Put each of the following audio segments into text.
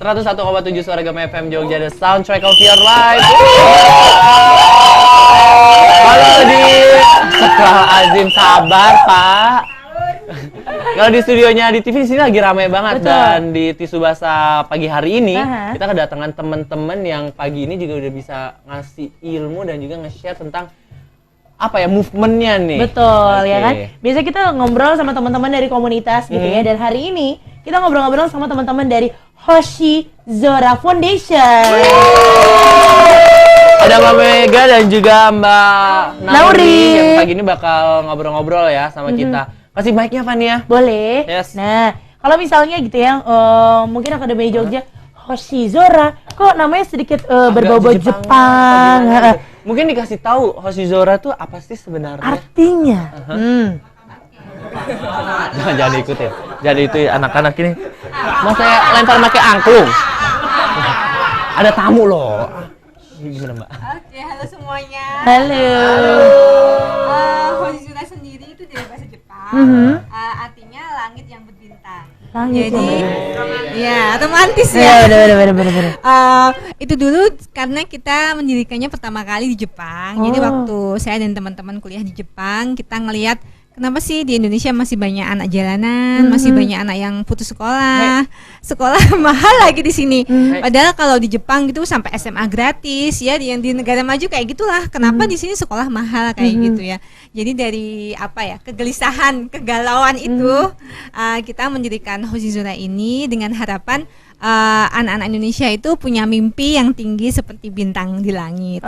101,7 Suara Gema FM Jogja, the soundtrack of your life. Halo di Azim, sabar Pak. Kalau di studionya di TV sini lagi ramai banget. Betul. Dan di Tisu Basah pagi hari ini kita kedatangan teman-teman yang pagi ini juga udah bisa ngasih ilmu dan juga nge-share tentang apa ya, movementnya nih. Betul, ya kan? Biasa kita ngobrol sama teman-teman dari komunitas gitu ya. Dan hari ini kita ngobrol-ngobrol sama teman-teman dari Hoshi Zora Foundation. Ada Mbak Mega dan juga Mbak Nauri yang pagi ini bakal ngobrol-ngobrol ya sama kita. Kasih mic-nya Fania. Boleh. Yes. Nah, kalau misalnya gitu ya, mungkin Akademi Jogja Hoshi Zora, kok namanya sedikit berbau-bau Jepang. Mungkin dikasih tahu Hoshi Zora tuh apa sih sebenarnya? Artinya. Jangan ikut ya. Jadi itu anak-anak ini. Mau saya lempar pakai angklung. Ada tamu loh. Gimana Mbak? Oke, halo semuanya. Halo. Hoshi Zora sendiri itu dari bahasa Jepang. Artinya langit yang berbintang. Langit. Jadi, ya romantis ya. Bener. Itu dulu karena kita mendirikannya pertama kali di Jepang. Jadi waktu saya dan teman-teman kuliah di Jepang, kita ngelihat kenapa sih di Indonesia masih banyak anak jalanan, masih banyak anak yang putus sekolah, sekolah mahal lagi di sini. Padahal kalau di Jepang gitu sampai SMA gratis ya, yang di negara maju kayak gitulah. Kenapa di sini sekolah mahal kayak gitu ya? Jadi dari apa ya, kegelisahan, kegalauan itu kita mendirikan Hoshi Zora ini dengan harapan anak-anak Indonesia itu punya mimpi yang tinggi seperti bintang di langit.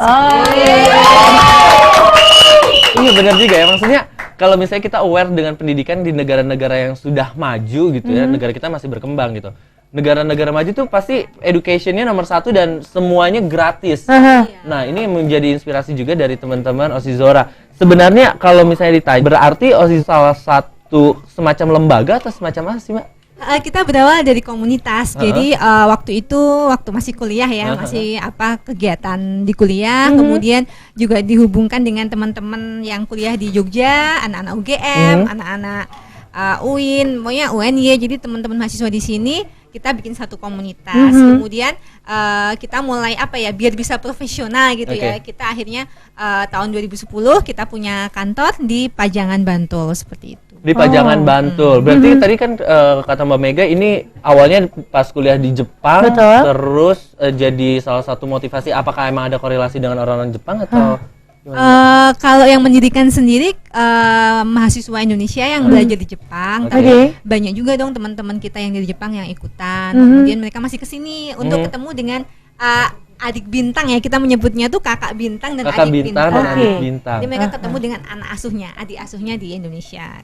Iya benar juga ya, maksudnya kalau misalnya kita aware dengan pendidikan di negara-negara yang sudah maju gitu ya, negara kita masih berkembang gitu. Negara-negara maju tuh pasti education-nya nomor 1 dan semuanya gratis. Nah ini menjadi inspirasi juga dari teman-teman Hoshi Zora. Sebenarnya kalau misalnya ditanya, berarti Hoshi salah satu semacam lembaga atau semacam apa sih Mbak? Kita berawal dari komunitas. Jadi waktu masih kuliah ya, masih kegiatan di kuliah, kemudian juga dihubungkan dengan teman-teman yang kuliah di Jogja, anak-anak UGM, anak-anak UIN, pokoknya UNY. Jadi teman-teman mahasiswa di sini kita bikin satu komunitas. Kemudian kita mulai biar bisa profesional gitu ya. Kita akhirnya tahun 2010 kita punya kantor di Pajangan Bantul seperti itu. Di Pajangan Bantul. Berarti tadi kan kata Mbak Mega ini awalnya pas kuliah di Jepang. Betul. Terus jadi salah satu motivasi. Apakah emang ada korelasi dengan orang-orang Jepang atau kalau yang mendirikan sendiri mahasiswa Indonesia yang belajar di Jepang, tapi banyak juga dong teman-teman kita yang dari Jepang yang ikutan. Kemudian mereka masih kesini untuk ketemu dengan adik bintang ya, kita menyebutnya tuh kakak bintang dan adik bintang. Adik bintang. Jadi mereka ketemu dengan anak asuhnya, adik asuhnya di Indonesia.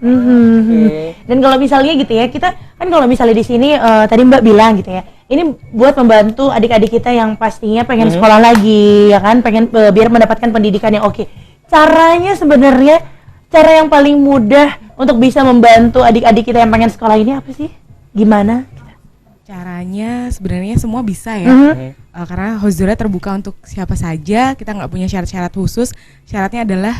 Dan kalau misalnya gitu ya, kita kan kalau misalnya di sini tadi Mbak bilang gitu ya, ini buat membantu adik-adik kita yang pastinya pengen sekolah lagi, ya kan, pengen biar mendapatkan pendidikan yang oke. Caranya sebenarnya, cara yang paling mudah untuk bisa membantu adik-adik kita yang pengen sekolah ini apa sih? Gimana? Caranya sebenarnya semua bisa ya, karena Hoshi Zora terbuka untuk siapa saja. Kita nggak punya syarat-syarat khusus. Syaratnya adalah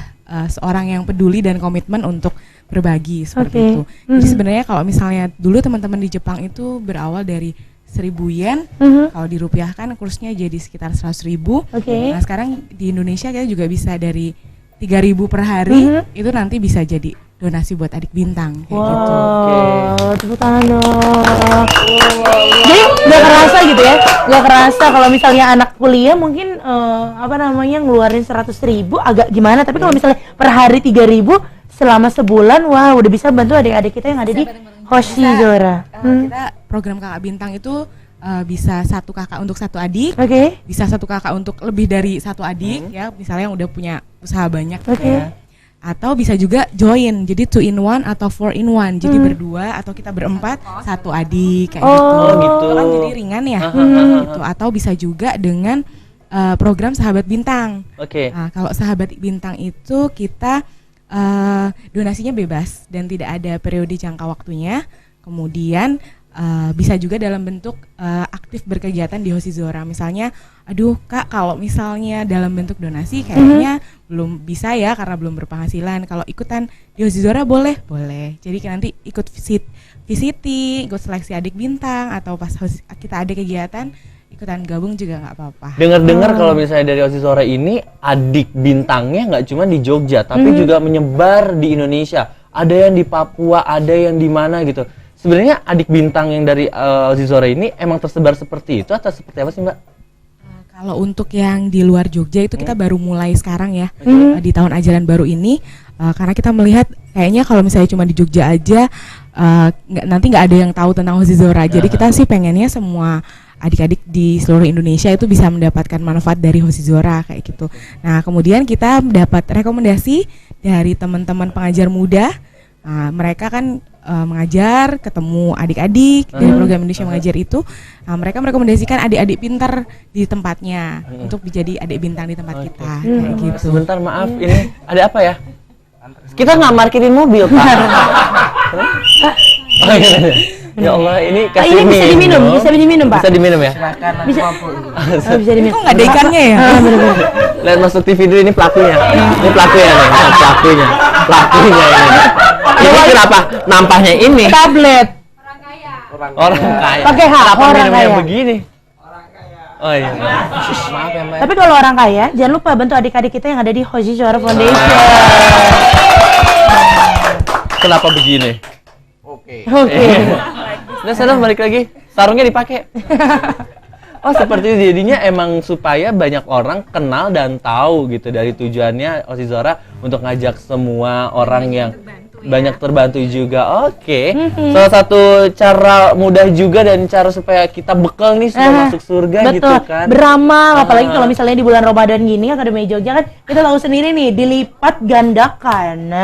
seorang yang peduli dan komitmen untuk berbagi seperti itu. Jadi sebenarnya kalau misalnya dulu teman-teman di Jepang itu berawal dari 1.000 yen, kalau dirupiahkan kursnya jadi sekitar 100.000. Nah sekarang di Indonesia kita juga bisa dari 3.000 per hari, itu nanti bisa jadi donasi buat adik bintang kayak gitu. Tepuk tangan dong. Jadi nggak kerasa gitu ya, nggak kerasa kalau misalnya anak kuliah mungkin ngeluarin 100.000 agak gimana, tapi kalau misalnya per hari 3.000 selama sebulan, wah udah bisa bantu adik-adik kita yang ada di Hoshi Zora. Kita program kakak bintang itu bisa satu kakak untuk satu adik, bisa satu kakak untuk lebih dari satu adik ya, misalnya yang udah punya usaha banyak ya. Atau bisa juga join, jadi 2 in 1 atau 4 in 1, jadi berdua atau kita berempat satu adik kayak gitu. Kan jadi ringan ya. Gitu. Atau bisa juga dengan program Sahabat Bintang. Nah, kalau Sahabat Bintang itu kita donasinya bebas dan tidak ada periode jangka waktunya. Kemudian bisa juga dalam bentuk aktif berkegiatan di Hoshizora. Misalnya, aduh Kak, kalau misalnya dalam bentuk donasi kayaknya belum bisa ya karena belum berpenghasilan. Kalau ikutan di Hoshizora boleh. Jadi nanti ikut visiting, ikut seleksi adik bintang, atau pas kita ada kegiatan ikutan gabung juga nggak apa-apa. Dengar-dengar kalau misalnya dari Hoshizora ini adik bintangnya nggak cuma di Jogja, tapi juga menyebar di Indonesia. Ada yang di Papua, ada yang di mana gitu. Sebenarnya adik bintang yang dari Hoshizora ini emang tersebar seperti itu atau seperti apa sih Mbak? Kalau untuk yang di luar Jogja itu kita baru mulai sekarang ya, di tahun ajaran baru ini, karena kita melihat kayaknya kalau misalnya cuma di Jogja aja, nanti nggak ada yang tahu tentang Hoshizora. Jadi kita sih pengennya semua adik-adik di seluruh Indonesia itu bisa mendapatkan manfaat dari Hoshizora kayak gitu. Nah kemudian kita dapat rekomendasi dari teman-teman pengajar muda. Mereka kan mengajar, ketemu adik-adik dari program Indonesia Mengajar itu, mereka merekomendasikan adik-adik pintar di tempatnya untuk menjadi adik bintang di tempat kita, kayak gitu. Sebentar maaf, ini ada apa ya? Kita nggak parkirin mobil Pak. Oh, iya. Ya Allah, ini kasih ini bisa diminum, Pak. Bisa diminum ya? Bisa diminum. Kok nggak ada ikannya ya? Bener-bener. Lihat masuk TV dulu, ini pelakunya. Ini pelakunya nih, pelakunya ini. Ini kenapa nampaknya ini? Tablet. Orang kaya. Pakai hak, Kenapa orang minumnya kaya. begini? Oh iya. Maaf ya Mbak. Tapi kalau orang kaya, jangan lupa bantu adik-adik kita yang ada di Hoshizora Foundation. Kenapa begini? Oke. Udah sana balik lagi. Sarungnya dipakai. Oh seperti itu, jadinya emang supaya banyak orang kenal dan tahu gitu dari tujuannya Hoshizora untuk ngajak semua orang yang banyak terbantu juga. Oke. Salah satu cara mudah juga dan cara supaya kita bekal nih supaya masuk surga gitu Betul. kan. Beramal, apalagi kalau misalnya di bulan Ramadan gini, Akademi Jogja kan kita tahu sendiri nih, dilipat gandakan.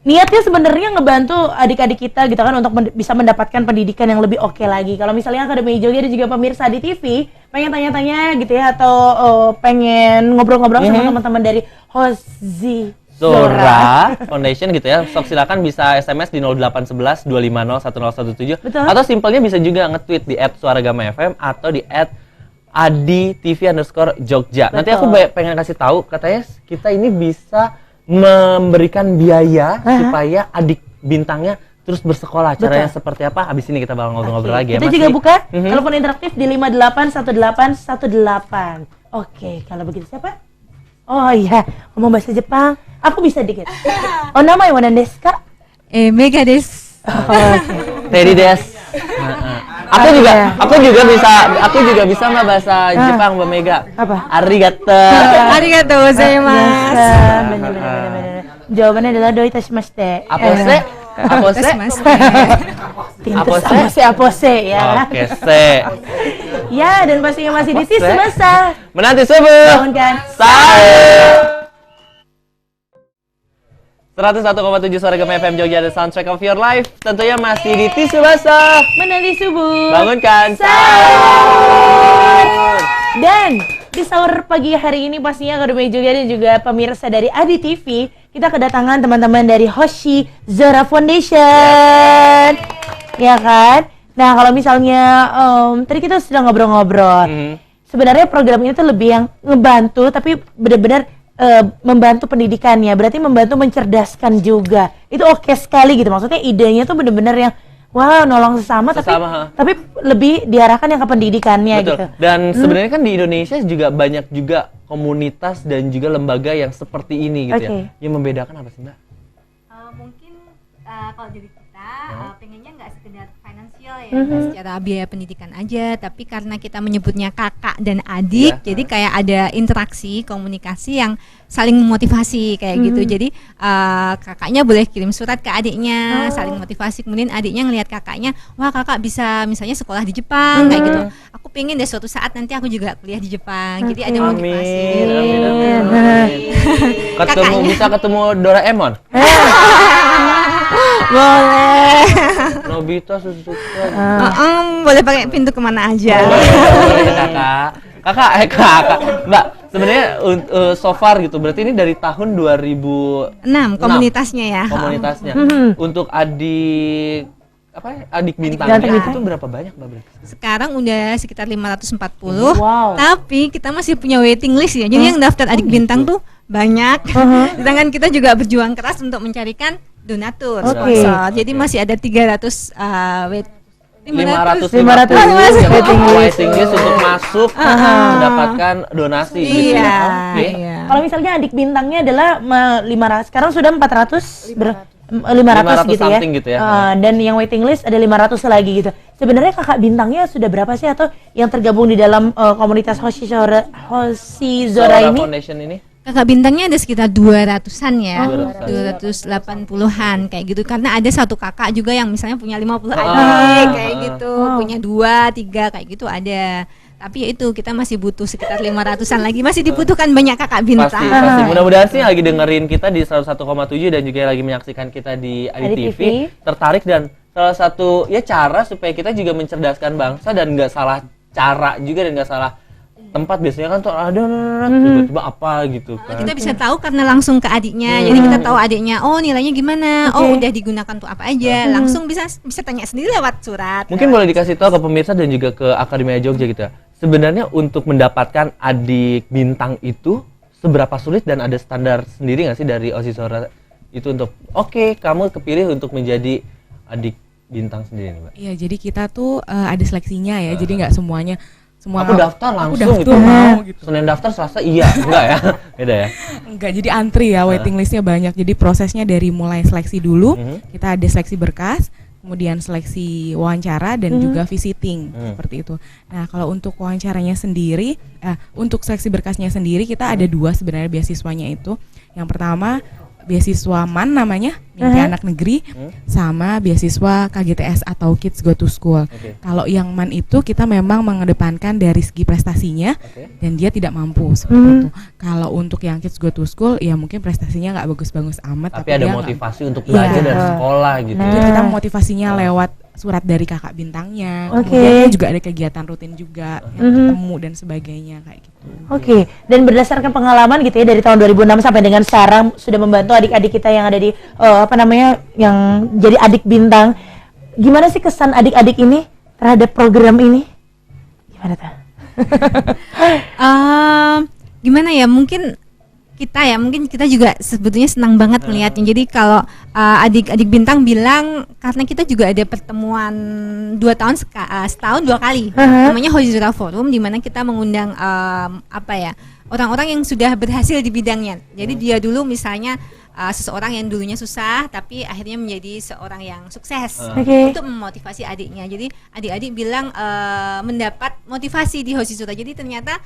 Niatnya sebenarnya ngebantu adik-adik kita gitu kan untuk bisa mendapatkan pendidikan yang lebih oke lagi. Kalau misalnya Akademi Jogja dan juga pemirsa di TV pengen tanya-tanya gitu ya, atau pengen ngobrol-ngobrol sama teman-teman dari Hoshizora Foundation gitu ya. Sok silakan bisa SMS di 0811 250 1017. Betul. Atau simpelnya bisa juga nge-tweet di @suaragamafm atau di @aditv_jogja. Nanti aku pengen kasih tahu, katanya kita ini bisa memberikan biaya supaya adik bintangnya terus bersekolah. Caranya seperti apa? Habis ini kita bakal ngobrol-ngobrol lagi ya. Kita juga buka telepon interaktif di 581818. Oke, kalau begitu siapa? Oh iya, ngomong bahasa Jepang. Aku bisa dikit. Oh, nama yang desu ka? Mega desu. Teddy des. Aku juga bisa mah bahasa Jepang Mbak Mega. Apa? Arigato. Arigatou gozaimasu. Bener. Jawabannya adalah doi itashimashite. Apose? Apose ya. Oke, se. Ya, dan pastinya masih di tisu basah. Menanti subuh. Bangunkan. Sahur. 101,7 Suara Gema FM Jogja, The Soundtrack of Your Life. Tentunya masih di tisu basah. Menanti subuh. Bangunkan. Sahur. Dan di sahur pagi hari ini pastinya Akademi Jogja dan juga pemirsa dari Adi TV, kita kedatangan teman-teman dari Hoshizora Foundation. Ya kan? Nah, kalau misalnya tadi kita sudah ngobrol-ngobrol. Sebenarnya program ini tuh lebih yang ngebantu, tapi benar-benar membantu pendidikannya, berarti membantu mencerdaskan juga. Itu oke sekali gitu. Maksudnya idenya tuh benar-benar yang wow, nolong sesama. Tapi lebih diarahkan yang ke pendidikannya. Betul. Gitu. Dan sebenarnya kan di Indonesia juga banyak juga komunitas dan juga lembaga yang seperti ini gitu ya. Yang membedakan apa sih Mbak? Mungkin kalau dari kita pengennya nggak sekedar finansial ya, nggak secara biaya pendidikan aja, tapi karena kita menyebutnya kakak dan adik, jadi kayak ada interaksi, komunikasi yang saling memotivasi kayak gitu. Jadi kakaknya boleh kirim surat ke adiknya, saling motivasi. Kemudian adiknya ngelihat kakaknya, wah kakak bisa misalnya sekolah di Jepang kayak gitu. Aku pengen deh suatu saat nanti aku juga kuliah di Jepang. Jadi ada motivasi. Amin. Bisa ketemu Doraemon. Boleh. Nobita Suzuka. Boleh pakai pintu kemana aja. Kakak. Mbak, sebenarnya so far gitu, berarti ini dari tahun 2006 komunitasnya ya. Komunitasnya. Untuk adik adik bintangnya bintang. itu berapa banyak Mbak Bre? Sekarang udah sekitar 540. Wow. Tapi kita masih punya waiting list ya. Jadi yang daftar adik bintang tuh banyak. Sedangkan kita juga berjuang keras untuk mencarikan donatur, Oke. sponsor. Jadi masih ada 300 wait 550 550 yang waiting list. waiting list untuk masuk mendapatkan donasi gitu Iya, ya. Oke. iya. Kalau misalnya adik bintangnya adalah 500, sekarang sudah 400 500 gitu ya. something gitu ya. Dan yang waiting list ada 500 lagi gitu. Sebenarnya kakak bintangnya sudah berapa sih atau yang tergabung di dalam komunitas Hoshi Zora ini? Foundation ini Kakak bintangnya ada sekitar 200-an ya, 280-an kayak gitu. Karena ada satu kakak juga yang misalnya punya 50 adik kayak gitu, punya 2, 3 kayak gitu ada. Tapi ya itu kita masih butuh sekitar 500-an lagi, masih dibutuhkan banyak kakak bintang. pasti. Mudah-mudahan sih yang lagi dengerin kita di 101,7 dan juga lagi menyaksikan kita di IDTV tertarik, dan salah satu ya cara supaya kita juga mencerdaskan bangsa dan nggak salah cara juga dan nggak salah tempat. Biasanya kan tuh ada tiba-tiba apa gitu kan. Kita bisa tahu karena langsung ke adiknya. Jadi kita tahu adiknya, oh nilainya gimana, oh udah digunakan untuk apa aja. Langsung bisa tanya sendiri lewat surat. Mungkin boleh dikasih tahu ke pemirsa dan juga ke Akademia Jogja gitu ya. Sebenarnya untuk mendapatkan adik bintang itu seberapa sulit dan ada standar sendiri nggak sih dari Hoshi Zora itu untuk oke, kamu kepilih untuk menjadi adik bintang sendiri nih, Mbak? Iya, jadi kita tuh ada seleksinya ya. Jadi nggak semuanya Aku daftar langsung daftar gitu. mau gitu. Senin daftar, Selasa iya, enggak ya? Beda ya? Enggak, jadi antri ya, waiting listnya banyak. Jadi prosesnya dari mulai seleksi dulu, kita ada seleksi berkas, kemudian seleksi wawancara dan juga visiting seperti itu. Nah, kalau untuk wawancaranya sendiri, untuk seleksi berkasnya sendiri kita ada 2 sebenarnya beasiswanya itu. Yang pertama beasiswa MAN namanya, Mimpi Anak Negeri, sama beasiswa KGTS atau Kids Go to School. Kalau yang MAN itu kita memang mengedepankan dari segi prestasinya dan dia tidak mampu seperti itu. Kalau untuk yang Kids Go to School ya mungkin prestasinya nggak bagus-bagus amat, tapi ada dia motivasi untuk belajar dan sekolah gitu. Jadi ya. kita motivasinya lewat surat dari kakak bintangnya, Oke. kemudian juga ada kegiatan rutin juga yang ketemu dan sebagainya kayak gitu. Oke, dan berdasarkan pengalaman gitu ya dari tahun 2006 sampai dengan sekarang sudah membantu adik-adik kita yang ada di yang jadi adik bintang. Gimana sih kesan adik-adik ini terhadap program ini? Gimana tuh? Gimana ya, mungkin kita juga sebetulnya senang banget melihatnya. Jadi kalau adik-adik bintang bilang karena kita juga ada pertemuan 2 tahun setahun 2 kali, namanya Hoshi Zora Forum, di mana kita mengundang orang-orang yang sudah berhasil di bidangnya. Jadi dia dulu misalnya seseorang yang dulunya susah tapi akhirnya menjadi seorang yang sukses untuk memotivasi adiknya. Jadi adik-adik bilang mendapat motivasi di Hoshi Zora. Jadi ternyata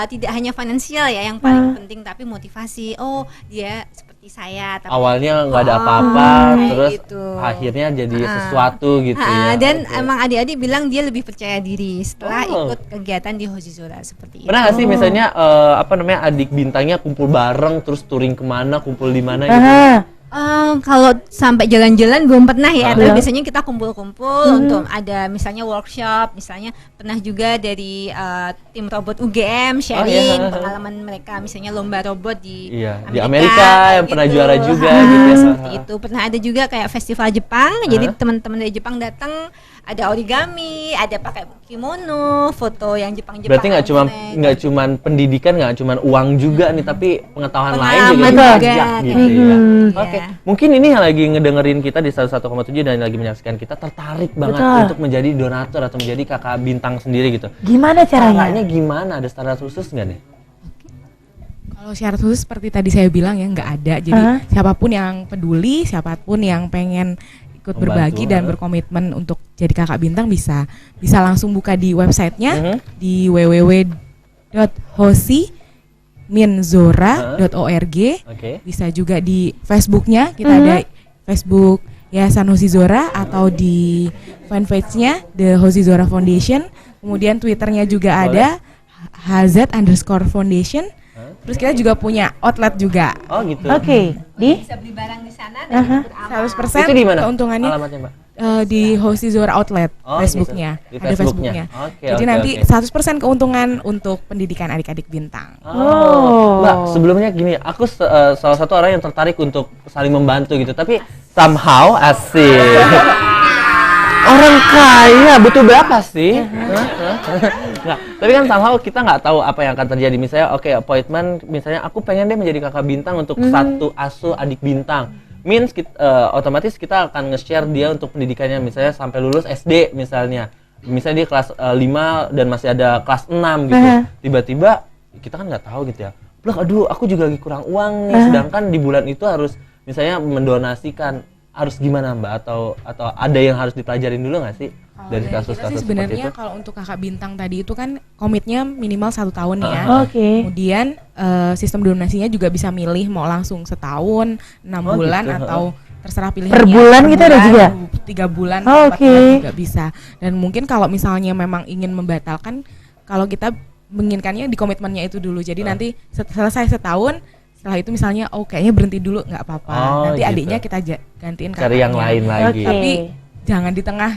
tidak hanya finansial ya yang paling penting, tapi motivasi. Oh, dia seperti saya tapi Awalnya nggak ada apa-apa, terus gitu. akhirnya jadi sesuatu gitu ya. Dan Oke. emang adik-adik bilang dia lebih percaya diri setelah ikut kegiatan di Hoshi Zora seperti itu. Pernah nggak sih misalnya adik bintangnya kumpul bareng terus touring kemana, kumpul di mana gitu? Kalau sampai jalan-jalan belum pernah ya, tapi biasanya kita kumpul-kumpul untuk ada misalnya workshop, misalnya pernah juga dari tim robot UGM sharing pengalaman mereka, misalnya lomba robot di Amerika yang pernah juara juga gitu ya. Seperti itu. Pernah ada juga kayak festival Jepang, jadi teman-teman dari Jepang datang, ada origami, ada pakai kimono, foto yang Jepang-Jepang. Berarti nggak cuman pendidikan, nggak cuman uang juga nih, tapi pengetahuan lain juga Pengalaman diajak juga, gitu kayak ya. gitu. Oke, Iya. mungkin ini yang lagi ngedengerin kita di 101,7 dan lagi menyaksikan kita tertarik banget untuk menjadi donatur atau menjadi kakak bintang sendiri gitu. Gimana caranya? Caranya gimana? Ada standar khusus nggak nih? Kalau syarat khusus seperti tadi saya bilang ya nggak ada. Jadi siapapun yang peduli, siapapun yang pengen ikut berbagi dan berkomitmen untuk jadi kakak bintang bisa langsung buka di websitenya di www.hoshiminzora.org. Bisa juga di Facebooknya, kita ada Facebook Yayasan Hoshi Zora atau di fanpage-nya The Hoshi Zora Foundation. Kemudian Twitternya juga ada HZ_Foundation. Terus kita juga punya outlet juga. Oh gitu. Oke, di Bisa beli barang di sana dan 100% Itu di mana? keuntungannya Alamatnya, Mbak? di Hoshi Zora Outlet, Oh, Facebooknya. gitu. Di Ada Facebooknya. Facebooknya. Oke, Jadi oke, nanti oke. 100% keuntungan untuk pendidikan adik-adik bintang. Mbak, sebelumnya gini, aku salah satu orang yang tertarik untuk saling membantu gitu, tapi somehow asik. Orang kaya butuh berapa sih? Nggak, tapi kan somehow kita nggak tahu apa yang akan terjadi. Misalnya, oke, appointment, misalnya aku pengen deh menjadi kakak bintang untuk satu asuh adik bintang. Means otomatis kita akan nge-share dia untuk pendidikannya, misalnya sampai lulus SD misalnya. Misalnya dia kelas 5 dan masih ada kelas 6 gitu. Tiba-tiba kita kan nggak tahu gitu ya. Loh, aduh, aku juga lagi kurang uang nih. Sedangkan di bulan itu harus misalnya mendonasikan, harus gimana Mbak, atau ada yang harus dipelajarin dulu nggak sih dari kasus-kasus seperti sebenarnya itu? kalau untuk kakak bintang tadi itu kan komitnya minimal 1 tahun ya. Oke. Kemudian sistem donasinya juga bisa milih mau langsung setahun, 6 bulan gitu. atau terserah pilihannya. Per bulan gitu ada juga? 3 bulan, Oh, 4 oke. bulan juga bisa. Dan mungkin kalau misalnya memang ingin membatalkan, kalau kita menginginkannya di komitmennya itu dulu. Jadi nanti selesai setahun, setelah itu misalnya kayaknya berhenti dulu nggak apa-apa. Nanti gitu. adiknya kita gantiin Cari yang kakaknya. lain lagi. Oke. Tapi jangan di tengah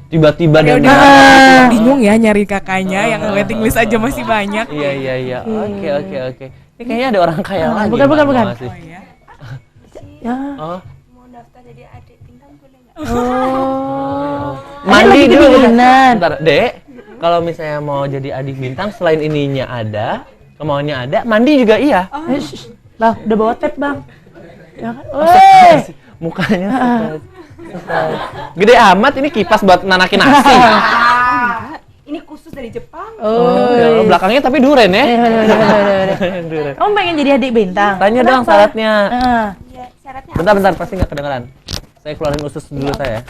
Tiba-tiba dan udah bingung ya nyari kakaknya yang waiting list aja masih banyak. Iya. Oke. Ini kayaknya ada orang kaya lagi. bukan, Mbak, bukan. mau ngasih. Ya. Oh. Oh. Mandi lagi dulu. kedinginan. Bentar, Dek. Kalau misalnya mau jadi adik bintang, selain ininya ada, kemauannya ada, mandi juga iya. Bang, udah bawa tape, Bang. Ya kan? Weh. Mukanya surprise. Gede amat ini kipas buat nanakin nasi. Ini khusus dari Jepang. Oh, ya, belakangnya tapi duren ya. Duren. Kamu pengen jadi adik bintang? Tanya dong syaratnya. Ya, syaratnya Bentar, pasti nggak kedengeran. Saya keluarin usus dulu saya.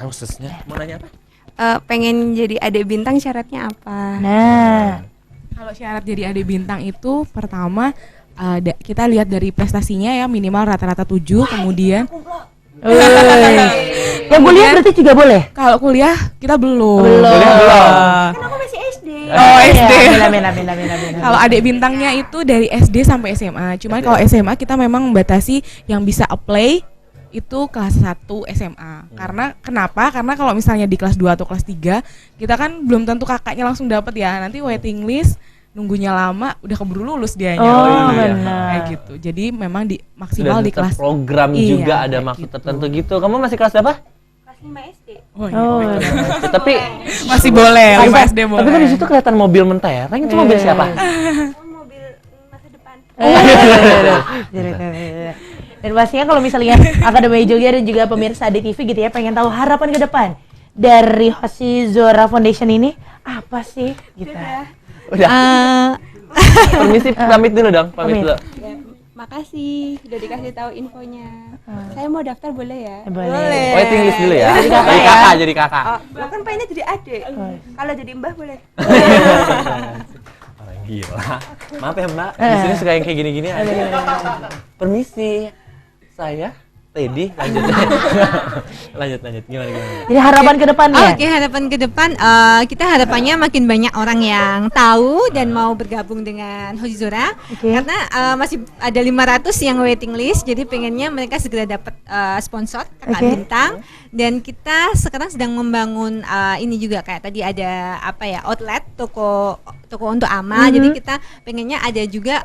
Ususnya. Mau nanya apa? pengen jadi adik bintang syaratnya apa? Nah. Kalau syarat jadi adik bintang itu pertama kita lihat dari prestasinya ya, minimal rata-rata 7, kemudian Yang kuliah berarti juga boleh? kalau kuliah kita belum. Kuliah belum. Kan aku masih SD. Oh, SD. Amin. Kalau adik bintangnya itu dari SD sampai SMA. Cuman kalau SMA kita memang membatasi yang bisa apply itu kelas 1 SMA. Karena kenapa? Karena kalau misalnya di kelas 2 atau kelas 3, kita kan belum tentu kakaknya langsung dapat ya. Nanti waiting list nunggunya lama, udah keburu lulus dianya. Oh, iya. benar. Kayak gitu. Jadi memang maksimal di kelas program Iya, juga ada kayak maksud gitu. tertentu gitu. Kamu masih kelas berapa? Kelas 5 SD. Oh, Oh. iya. Tapi Masih boleh, 5 SD boleh. tapi kan di situ kelihatan mobil mentereng, itu mobil siapa? Oh, mobil masa depan. Dan pastinya kalau misalnya Akademi Jogja dan juga pemirsa ADTV gitu ya, pengen tahu harapan ke depan dari Hoshi Zora Foundation ini apa sih gitu. Udah. Permisi, pamit dulu dong, pamit Pamit. dulu. Ya, makasih udah dikasih tahu infonya. Saya mau daftar boleh ya? Boleh. Waiting list dulu ya. Jadi kakak ya. Jadi kakak. Oh, lo kan pengennya jadi adik. Kalau jadi mbah boleh. Orang gila. Maaf ya Mbak, di sini suka yang kayak gini-gini aja. Permisi, saya Teddy, lanjut. lanjut. Gimana? Jadi harapan ke depannya. Oke, harapan ke depan kita harapannya makin banyak orang yang tahu dan mau bergabung dengan Hoshi Zora. Oke. Karena masih ada 500 yang waiting list, jadi pengennya mereka segera dapat sponsor kakak Oke. bintang. Dan kita sekarang sedang membangun ini juga kayak tadi ada outlet toko untuk ama. Jadi kita pengennya ada juga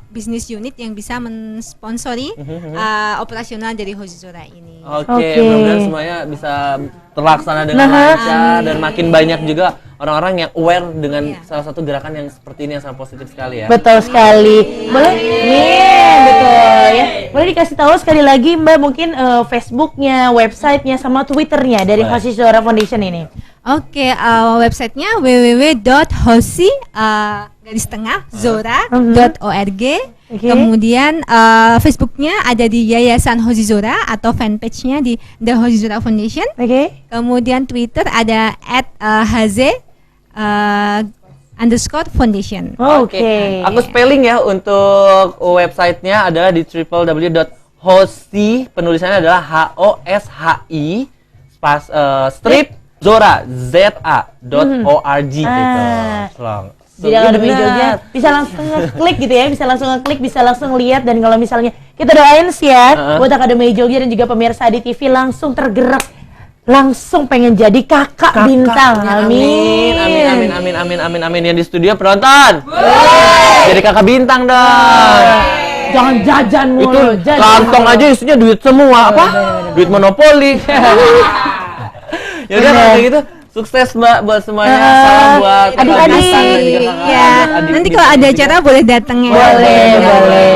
bisnis unit yang bisa mensponsori operasional dari Hoshi Zora ini. Oke, Oke. mudah-mudahan semuanya bisa terlaksana dengan lancar dan makin banyak juga orang-orang yang aware dengan salah satu gerakan yang seperti ini yang sangat positif sekali ya. Betul sekali. Boleh? Betul ya. Boleh dikasih tahu sekali lagi Mbak mungkin Facebooknya, websitenya, sama Twitternya dari Baik. Hoshi Zora Foundation ini. Oke, websitenya www.hoshi_zora.org. Oke. Kemudian Facebooknya ada di Yayasan Hoshi Zora atau fanpage-nya di The Hoshi Zora Foundation. Oke. Kemudian Twitter ada @hz_foundation. Oke. Aku spelling ya untuk websitenya adalah di www.hoshi, penulisannya adalah HOSHI strip Zora ZA.org gitu. Slong. Jadi Akademi Jogja bisa langsung ngeklik gitu ya, bisa langsung lihat. Dan kalau misalnya kita doain sih ya buat Akademi Jogja dan juga pemirsa di TV langsung tergerak, langsung pengen jadi kakak bintang. Amin. Amin. Yang di studio penonton. Jadi kakak bintang dong. Jangan jajan Itu mulu. kantong aja isinya duit semua apa? Duit monopoli. Ya udah kalau kayak gitu, sukses Mbak buat semuanya. Salam buat adik-adik. Kakak dan juga kakak. Ya, Adik nanti di kalau ada sini. acara boleh datang ya. Boleh, boleh.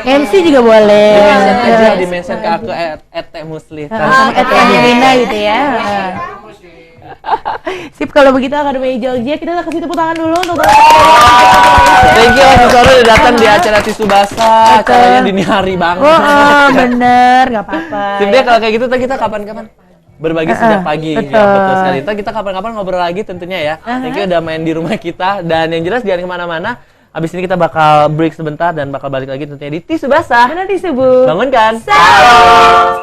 MC juga boleh. Di-mention aja, di-mention ke aku @muslih. Angelina gitu ya. Sip, kalau begitu Akademi Jogja kita kasih tepuk tangan dulu untuk Thank you Om Sore udah datang di acara tisu basah. Acaranya dini hari banget. Oh, bener, nggak apa-apa. Sip deh kalau kayak gitu ntar kita kapan-kapan berbagi sejak pagi. betul. Ya, betul sekali. Ntar kita kapan-kapan ngobrol lagi tentunya ya. Thank you udah main di rumah kita. Dan yang jelas jangan kemana-mana. Abis ini kita bakal break sebentar dan bakal balik lagi tentunya di tisu basah. Bener disebut. Bangun kan? Salam.